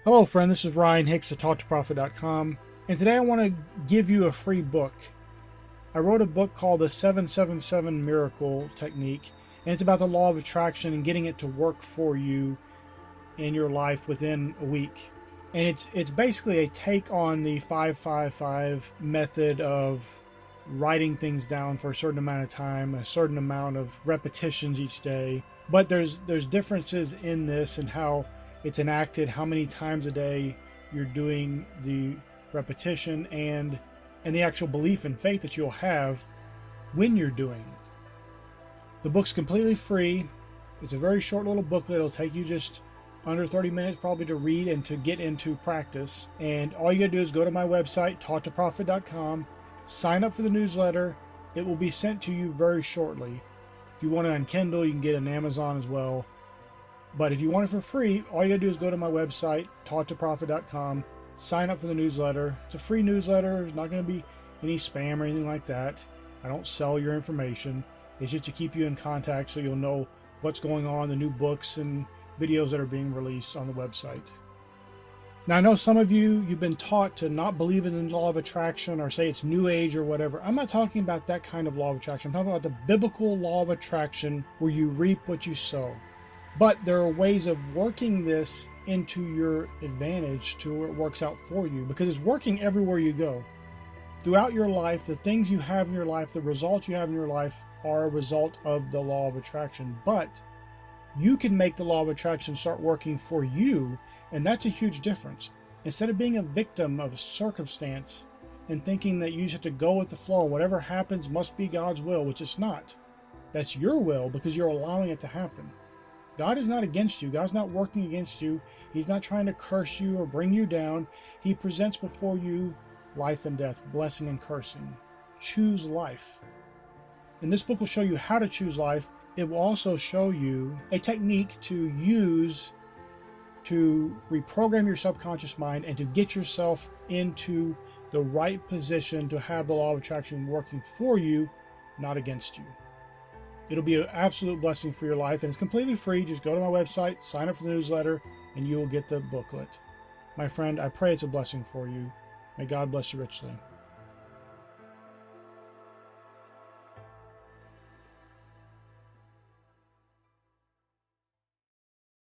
Hello friend, this is Ryan Hicks at TalkToProfit.com, and today I want to give you a free book. I wrote a book called the 777 Miracle Technique, and it's about the law of attraction and getting it to work for you in your life within a week. And it's basically a take on the 555 method of writing things down for a certain amount of time, a certain amount of repetitions each day. But there's differences in this and how it's enacted, how many times a day you're doing the repetition, and the actual belief and faith that you'll have when you're doing it. The book's completely free. It's a very short little booklet. It'll take you just under 30 minutes probably to read and to get into practice. And all you gotta do is go to my website, TalkToProfit.com, sign up for the newsletter. It will be sent to you very shortly. If you want it on Kindle, you can get it on Amazon as well. But if you want it for free, all you gotta do is go to my website, TalkToProfit.com, sign up for the newsletter. It's a free newsletter. There's not going to be any spam or anything like that. I don't sell your information. It's just to keep you in contact so you'll know what's going on, the new books and videos that are being released on the website. Now, I know some of you've been taught to not believe in the law of attraction or say it's new age or whatever. I'm not talking about that kind of law of attraction. I'm talking about the biblical law of attraction where you reap what you sow. But there are ways of working this into your advantage to where it works out for you, because it's working everywhere you go. Throughout your life, the things you have in your life, the results you have in your life are a result of the law of attraction. But you can make the law of attraction start working for you, and that's a huge difference. Instead of being a victim of a circumstance and thinking that you just have to go with the flow and whatever happens must be God's will, which it's not. That's your will because you're allowing it to happen. God is not against you. God's not working against you. He's not trying to curse you or bring you down. He presents before you life and death, blessing and cursing. Choose life. And this book will show you how to choose life. It will also show you a technique to use to reprogram your subconscious mind and to get yourself into the right position to have the law of attraction working for you, not against you. It'll be an absolute blessing for your life, and it's completely free. Just go to my website, sign up for the newsletter, and you will get the booklet. My friend, I pray it's a blessing for you. May God bless you richly.